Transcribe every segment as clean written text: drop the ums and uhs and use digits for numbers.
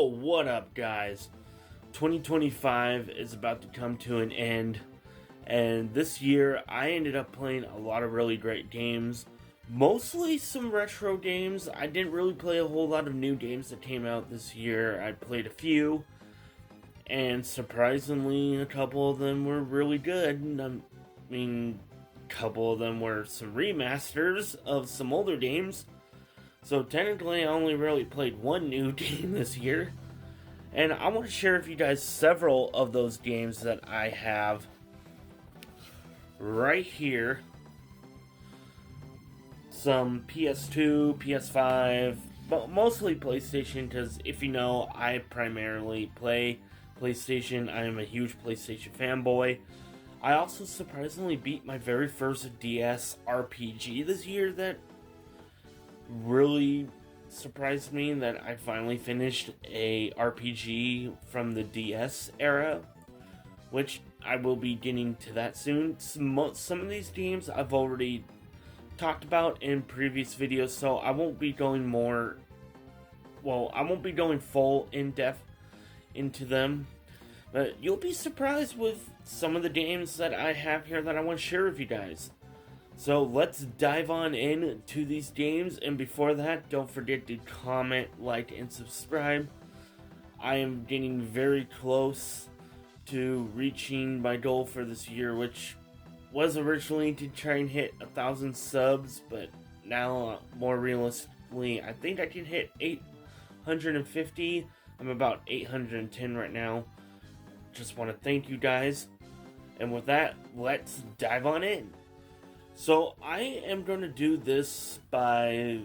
Oh, what up, guys? 2025 is about to come to an end, and this year I ended up playing a lot of really great games. Mostly some retro games. I didn't really play a whole lot of new games that came out this year. I played a few, and surprisingly, a couple of them were really good. A couple of them were some remasters of some older games. So technically, I only really played one new game this year. And I want to share with you guys several of those games that I have right here. Some PS2, PS5, but mostly PlayStation, because if you know, I primarily play PlayStation. I am a huge PlayStation fanboy. I also surprisingly beat my very first DS RPG this year that really surprised me, that I finally finished a RPG from the DS era, which I will be getting to that soon. Some of these games I've already talked about in previous videos, so I won't be going full in depth into them, but you'll be surprised with some of the games that I have here that I want to share with you guys. So let's dive on in to these games, and before that, don't forget to comment, like, and subscribe. I am getting very close to reaching my goal for this year, which was originally to try and hit 1,000 subs, but now, more realistically, I think I can hit 850. I'm about 810 right now. Just want to thank you guys, and with that, let's dive on in. So I am going to do this by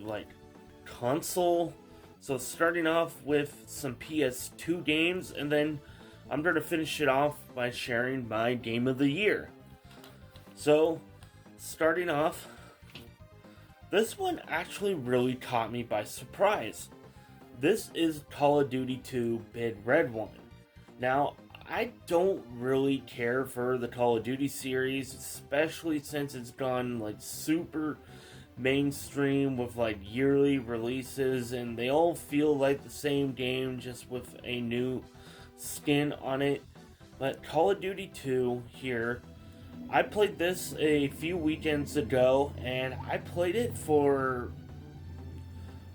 console. So starting off with some PS2 games, and then I'm going to finish it off by sharing my game of the year. So starting off, this one actually really caught me by surprise. This is Call of Duty 2 Bid Red One. Now, I don't really care for the Call of Duty series, especially since it's gone super mainstream with yearly releases, and they all feel like the same game, just with a new skin on it. But Call of Duty 2 here, I played this a few weekends ago, and I played it for,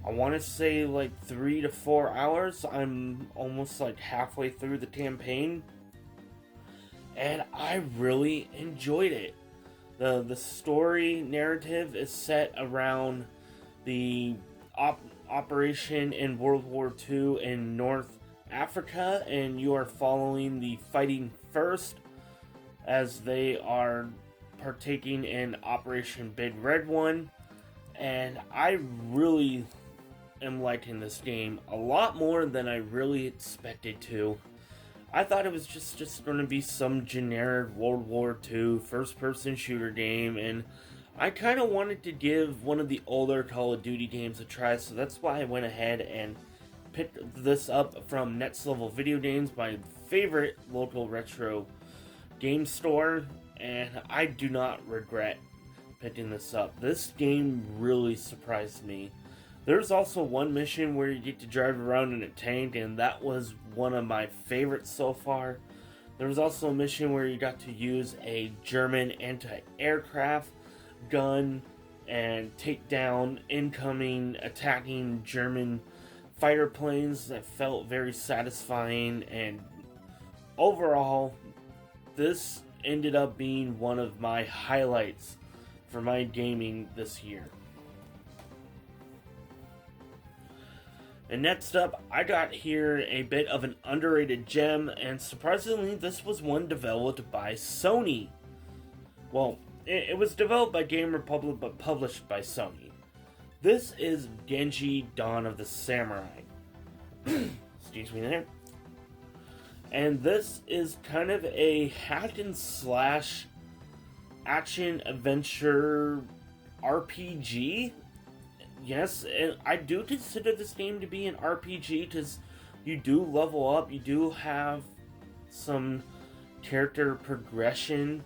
I want to say 3 to 4 hours. I'm almost halfway through the campaign, and I really enjoyed it. The story narrative is set around the operation in World War II in North Africa, and you are following the Fighting First as they are partaking in Operation Big Red One, and I really am liking this game a lot more than I really expected to. I thought it was just going to be some generic World War II first-person shooter game, and I kind of wanted to give one of the older Call of Duty games a try, so that's why I went ahead and picked this up from Next Level Video Games, my favorite local retro game store, and I do not regret picking this up. This game really surprised me. There's also one mission where you get to drive around in a tank, and that was one of my favorites so far. There was also a mission where you got to use a German anti-aircraft gun and take down incoming attacking German fighter planes. That felt very satisfying, and overall, this ended up being one of my highlights for my gaming this year. And next up, I got here a bit of an underrated gem, and surprisingly, this was one developed by Sony. Well, it was developed by Game Republic, but published by Sony. This is Genji Dawn of the Samurai. Excuse me there. And this is kind of a hack and slash action adventure RPG. Yes, and I do consider this game to be an RPG because you do level up, you do have some character progression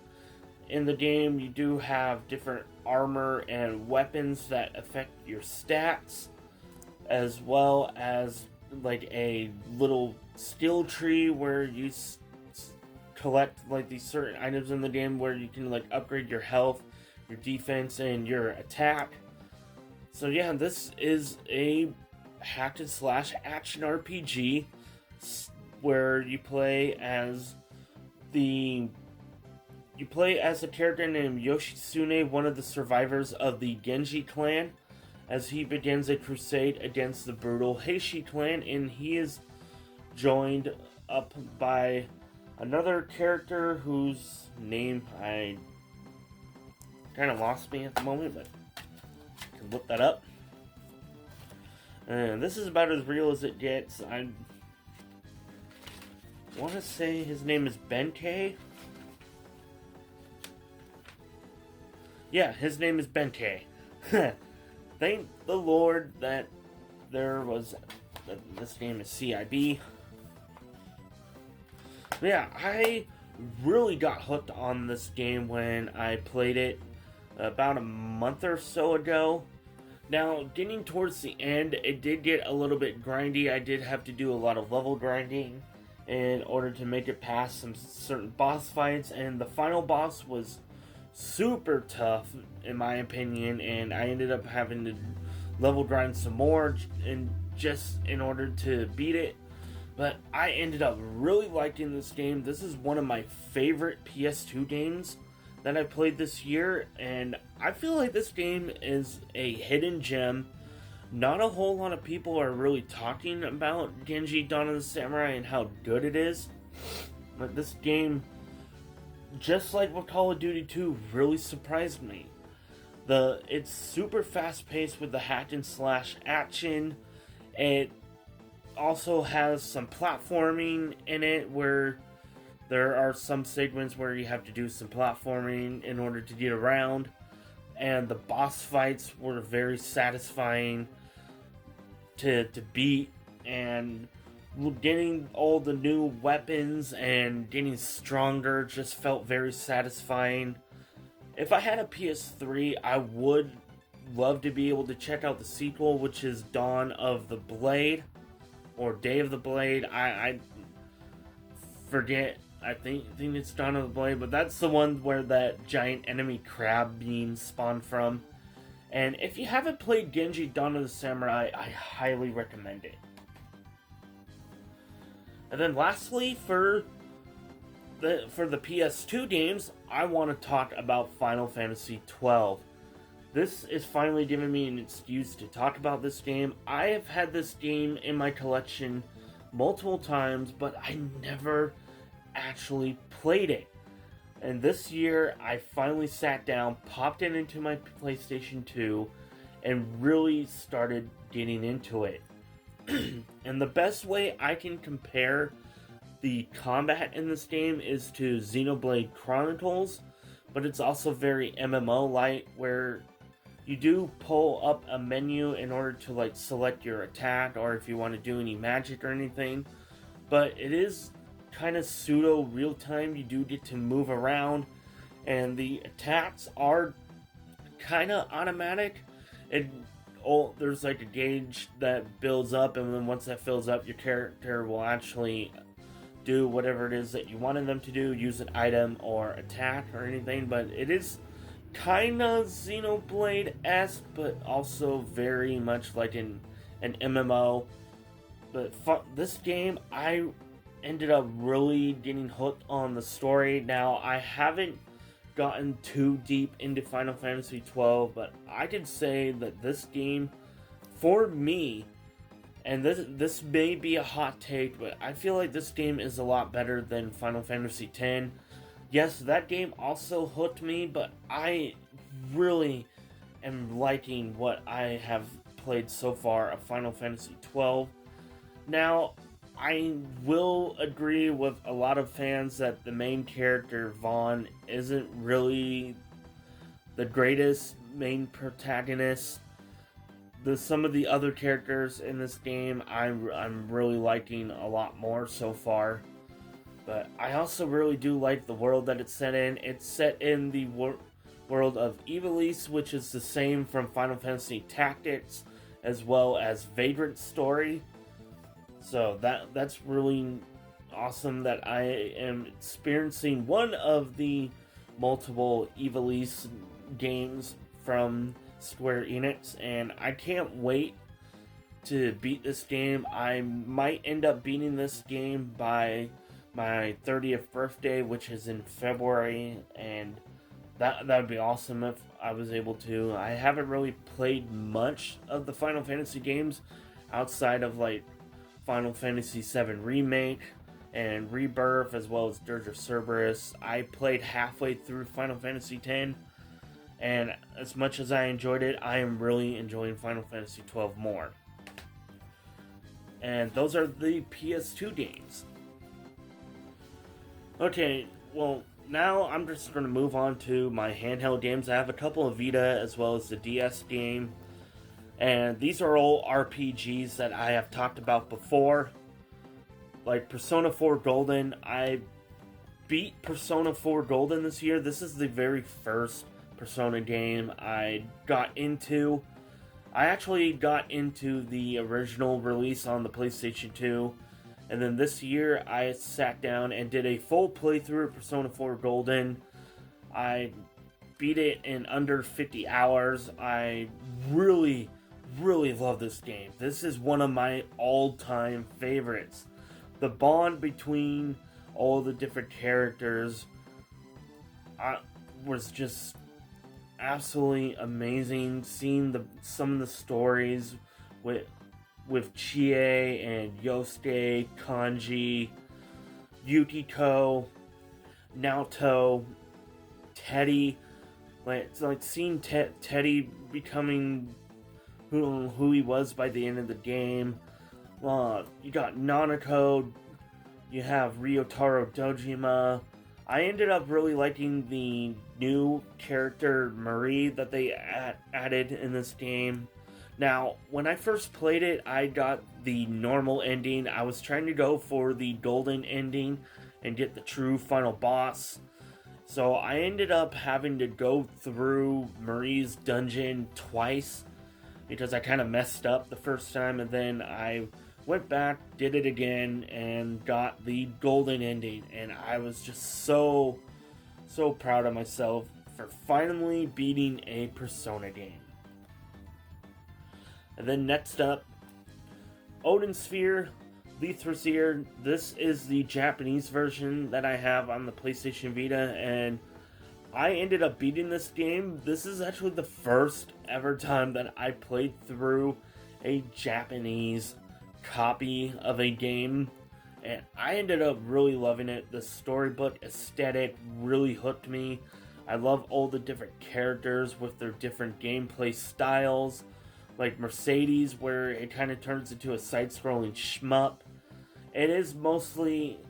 in the game, you do have different armor and weapons that affect your stats, as well as like a little skill tree where you collect like these certain items in the game where you can like upgrade your health, your defense, and your attack. So yeah, this is a hack and slash action RPG where you play as a character named Yoshitsune, one of the survivors of the Genji clan, as he begins a crusade against the brutal Heishi clan, and he is joined up by another character whose name I kind of lost me at the moment, but I can look that up. And this is about as real as it gets. I want to say his name is Benkei. Yeah, his name is Benkei. Thank the Lord that this game is CIB. Yeah, I really got hooked on this game when I played it about a month or so ago. Now, getting towards the end, it did get a little bit grindy. I did have to do a lot of level grinding in order to make it past some certain boss fights, and the final boss was super tough in my opinion, and I ended up having to level grind some more in order to beat it. But I ended up really liking this game. This is one of my favorite PS2 games that I played this year, and I feel like this game is a hidden gem. Not a whole lot of people are really talking about Genji Dawn of the Samurai and how good it is, but this game, just like with Call of Duty 2, really surprised me. It's super fast paced with the hack and slash action. It also has some platforming in it where there are some segments where you have to do some platforming in order to get around. And the boss fights were very satisfying to beat, and getting all the new weapons and getting stronger just felt very satisfying. If I had a PS3, I would love to be able to check out the sequel, which is Dawn of the Blade, or Day of the Blade. I forget, I think it's Dawn of the Blade, but that's the one where that giant enemy crab beam spawned from. And if you haven't played Genji Dawn of the Samurai, I highly recommend it. And then lastly, for the PS2 games, I want to talk about Final Fantasy XII. This is finally giving me an excuse to talk about this game. I have had this game in my collection multiple times, but I never actually played it. And this year, I finally sat down, popped it into my PlayStation 2, and really started getting into it. And the best way I can compare the combat in this game is to Xenoblade Chronicles, but it's also very MMO-like, where you do pull up a menu in order to like select your attack, or if you want to do any magic or anything, but it is kind of pseudo real time. You do get to move around, and the attacks are kind of automatic. There's like a gauge that builds up, and then once that fills up, your character will actually do whatever it is that you wanted them to do, use an item or attack or anything. But it is kind of Xenoblade-esque, but also very much like an MMO. But this game, I ended up really getting hooked on the story. Now, I haven't gotten too deep into Final Fantasy XII, but I could say that this game, for me, and this may be a hot take, but I feel like this game is a lot better than Final Fantasy X. Yes, that game also hooked me, but I really am liking what I have played so far of Final Fantasy XII. Now, I will agree with a lot of fans that the main character, Vaughn, isn't really the greatest main protagonist. Some of the other characters in this game, I'm really liking a lot more so far. But I also really do like the world that it's set in. It's set in the world of Ivalice, which is the same from Final Fantasy Tactics, as well as Vagrant's story. So that's really awesome that I am experiencing one of the multiple Ivalice games from Square Enix, and I can't wait to beat this game. I might end up beating this game by my 30th birthday, which is in February, and that would be awesome if I was able to. I haven't really played much of the Final Fantasy games outside of like Final Fantasy VII Remake and Rebirth, as well as Dirge of Cerberus. I played halfway through Final Fantasy X, and as much as I enjoyed it, I am really enjoying Final Fantasy XII more. And those are the PS2 games. Okay, well, now I'm just going to move on to my handheld games. I have a couple of Vita as well as the DS game. And these are all RPGs that I have talked about before. Like Persona 4 Golden. I beat Persona 4 Golden this year. This is the very first Persona game I got into. I actually got into the original release on the PlayStation 2. And then this year I sat down and did a full playthrough of Persona 4 Golden. I beat it in under 50 hours. I really love this game. This is one of my all-time favorites. The bond between all the different characters was just absolutely amazing. Seeing some of the stories with Chie and Yosuke, Kanji, Yukiko, Naoto, Teddy. It's like seeing Teddy becoming who he was by the end of the game. You got Nanako, you have Ryotaro Dojima. I ended up really liking the new character Marie that they added in this game. Now, when I first played it, I got the normal ending. I was trying to go for the golden ending and get the true final boss. So I ended up having to go through Marie's dungeon twice because I kind of messed up the first time, and then I went back, did it again, and got the golden ending. And I was just so proud of myself for finally beating a Persona game. And then next up, Odin Sphere, Lethrosir. This is the Japanese version that I have on the PlayStation Vita, and I ended up beating this game. This is actually the first ever time that I played through a Japanese copy of a game, and I ended up really loving it. The storybook aesthetic really hooked me. I love all the different characters with their different gameplay styles, like Mercedes, where it kind of turns into a side-scrolling shmup. It is mostly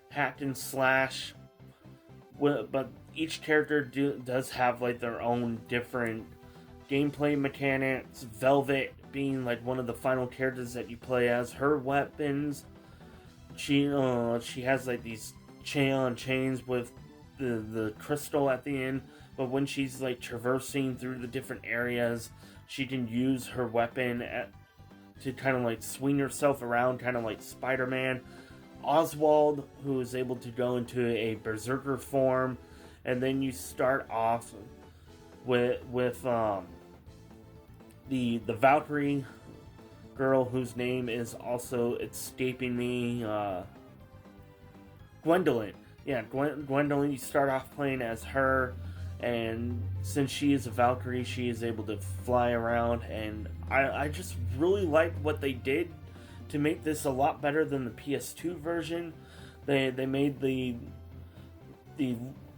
hack and slash, but each character does have like their own different gameplay mechanics. Velvet being like one of the final characters that you play as. Her weapons, she has like these chains with the crystal at the end, but when she's like traversing through the different areas, she can use her weapon to kind of like swing herself around, kind of like Spider-Man. Oswald, who is able to go into a berserker form, and then you start off with the Valkyrie girl, whose name is also escaping me. Gwendolyn. Yeah, Gwendolyn. You start off playing as her, and since she is a Valkyrie, she is able to fly around, and I just really like what they did to make this a lot better than the PS2 version. They made the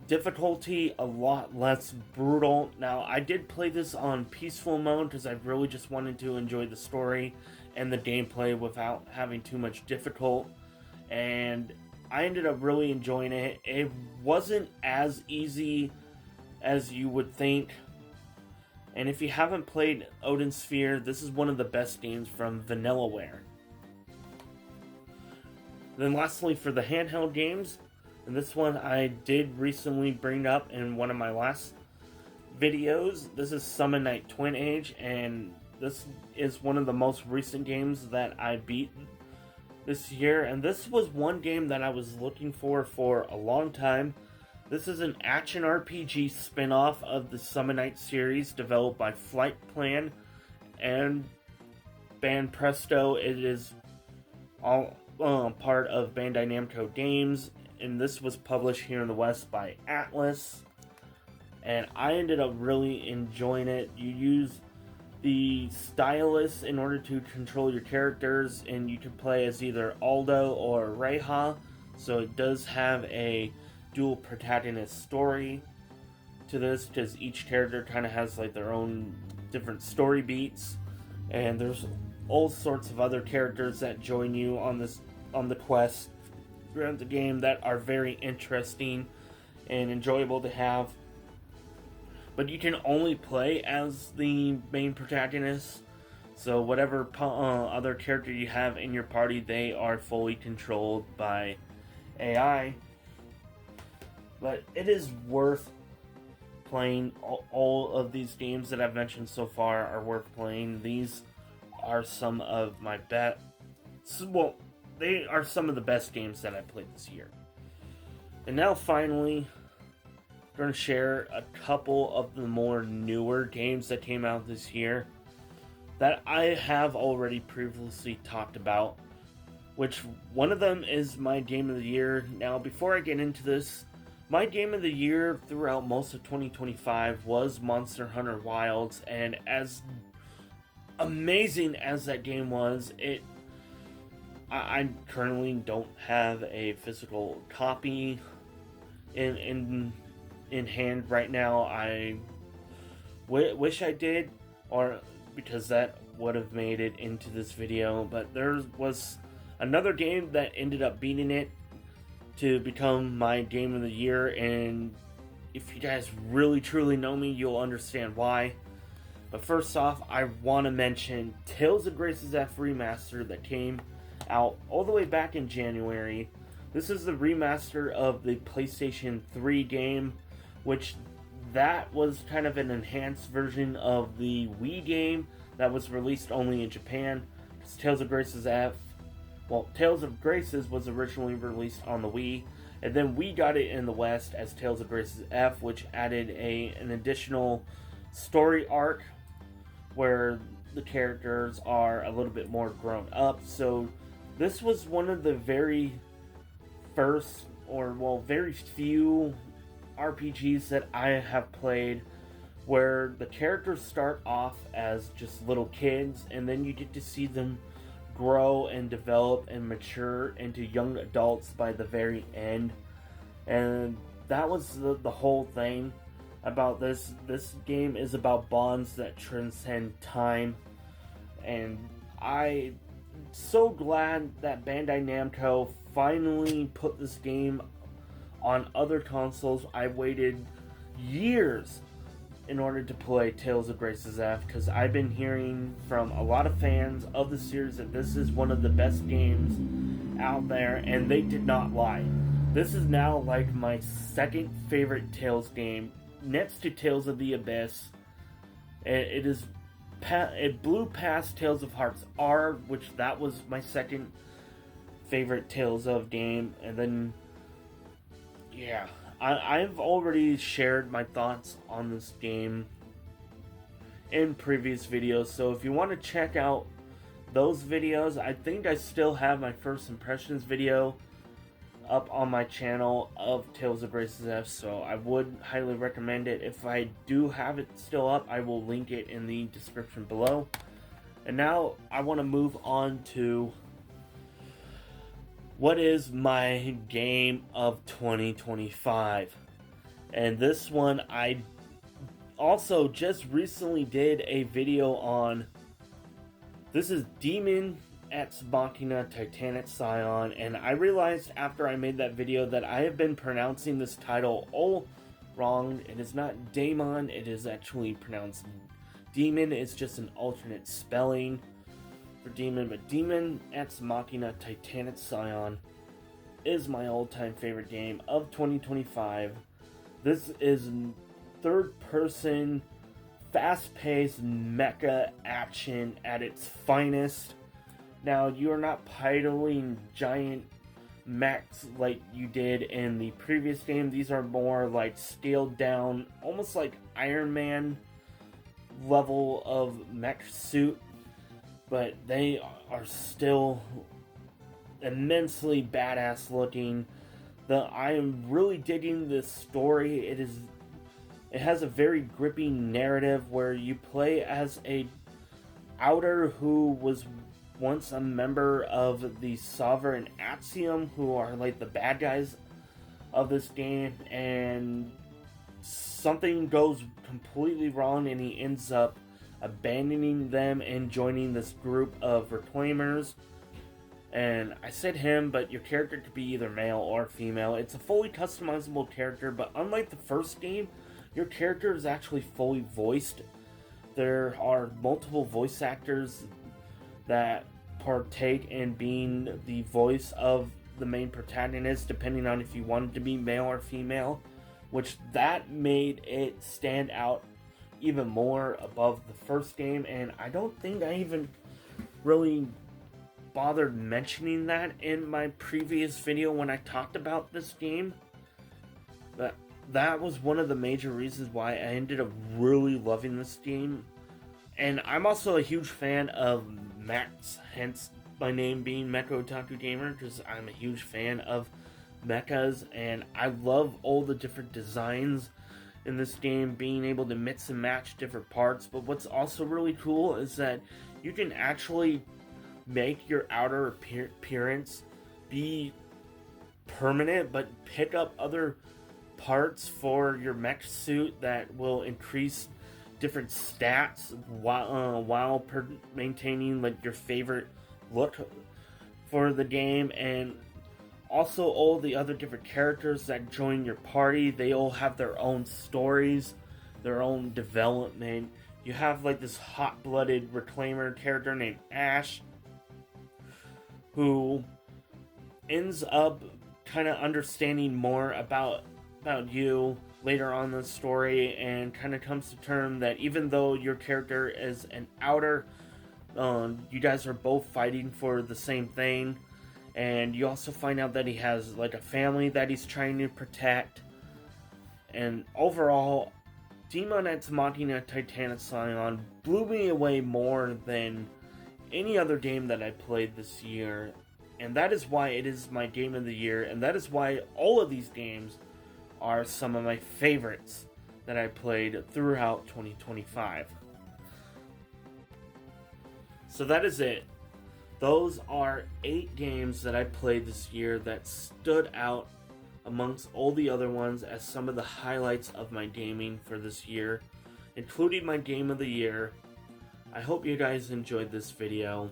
difficulty a lot less brutal. Now, I did play this on peaceful mode because I really just wanted to enjoy the story and the gameplay without having too much difficult, and I ended up really enjoying it. It wasn't as easy as you would think, and if you haven't played Odin Sphere, this is one of the best games from Vanillaware. Then lastly, for the handheld games, and this one I did recently bring up in one of my last videos. This is Summon Night Twin Age, and this is one of the most recent games that I beat this year, and this was one game that I was looking for a long time. This is an action RPG spin-off of the Summonite series developed by Flight Plan and Band Presto. It is all part of Bandai Namco Games, and this was published here in the West by Atlas. And I ended up really enjoying it. You use the stylus in order to control your characters, and you can play as either Aldo or Reiha. So it does have a dual protagonist story to this, because each character kind of has like their own different story beats, and there's all sorts of other characters that join you on the quest throughout the game that are very interesting and enjoyable to have. But you can only play as the main protagonist, so whatever other character you have in your party, they are fully controlled by AI. But it is worth playing. All of these games that I've mentioned so far are worth playing. These are some of my best. Well, they are some of the best games that I played this year. And now, finally, I'm going to share a couple of the more newer games that came out this year that I have already previously talked about. Which one of them is my game of the year. Now, before I get into this, my game of the year throughout most of 2025 was Monster Hunter Wilds, and as amazing as that game was, I currently don't have a physical copy in hand right now. I wish I did, or because that would have made it into this video, but there was another game that ended up beating it to become my game of the year, and if you guys really truly know me, you'll understand why. But first off, I want to mention Tales of Grace's F Remaster that came out all the way back in January. This is the remaster of the PlayStation 3 game, which that was kind of an enhanced version of the Wii game that was released only in Japan. Tales of Grace's was originally released on the Wii, and then we got it in the West as Tales of Grace's F, which added an additional story arc where the characters are a little bit more grown up. So this was one of the very first, very few RPGs that I have played where the characters start off as just little kids, and then you get to see them grow and develop and mature into young adults by the very end. And that was the whole thing about this. This game is about bonds that transcend time, and I'm so glad that Bandai Namco finally put this game on other consoles. I waited years in order to play Tales of Grace's F, because I've been hearing from a lot of fans of the series that this is one of the best games out there, and they did not lie. This is now like my second favorite Tales game, next to Tales of the Abyss. It blew past Tales of Hearts R, which that was my second favorite Tales of game, and then yeah, I've already shared my thoughts on this game in previous videos, so if you want to check out those videos, I think I still have my first impressions video up on my channel of Tales of Grace's F, so I would highly recommend it. If I do have it still up, I will link it in the description below. And now I want to move on to what is my game of 2025. And this one I also just recently did a video on. This is Daemon Ex Machina Titanic Scion, and I realized after I made that video that I have been pronouncing this title all wrong. It is not Daemon, it is actually pronounced Demon. It's just an alternate spelling for Demon, but Daemon Ex Machina Titanic Scion is my all-time favorite game of 2025. This is third-person, fast-paced mecha action at its finest. Now, you are not piloting giant mechs like you did in the previous game. These are more like scaled down, almost like Iron Man level of mech suit, but they are still immensely badass looking. I am really digging this story. It has a very gripping narrative where you play as a outer who was once a member of the Sovereign Axiom, who are like the bad guys of this game, and something goes completely wrong and he ends up abandoning them and joining this group of reclaimers. And I said him, but your character could be either male or female. It's a fully customizable character, but unlike the first game, your character is actually fully voiced. There are multiple voice actors that partake in being the voice of the main protagonist, depending on if you wanted to be male or female, which that made it stand out even more above the first game. And I don't think I even really bothered mentioning that in my previous video when I talked about this game. But that was one of the major reasons why I ended up really loving this game. And I'm also a huge fan of mechs, hence my name being MechaOtaku Gamer, because I'm a huge fan of mechas, and I love all the different designs in this game, being able to mix and match different parts. But what's also really cool is that you can actually make your outer appearance be permanent, but pick up other parts for your mech suit that will increase different stats while maintaining like your favorite look for the game. And also all the other different characters that join your party, they all have their own stories, their own development. You have like this hot-blooded reclaimer character named Ash, who ends up kind of understanding more about you later on in the story, and kind of comes to term that even though your character is an outer, you guys are both fighting for the same thing. And you also find out that he has like a family that he's trying to protect. And overall, Daemon x Machina Titanic blew me away more than any other game that I played this year. And that is why it is my game of the year, and that is why all of these games are some of my favorites that I played throughout 2025. So that is it. Those are 8 games that I played this year that stood out amongst all the other ones as some of the highlights of my gaming for this year, including my game of the year. I hope you guys enjoyed this video.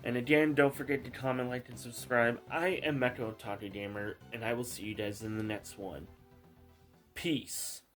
And again, don't forget to comment, like, and subscribe. I am MechaOtaku Gamer, and I will see you guys in the next one. Peace.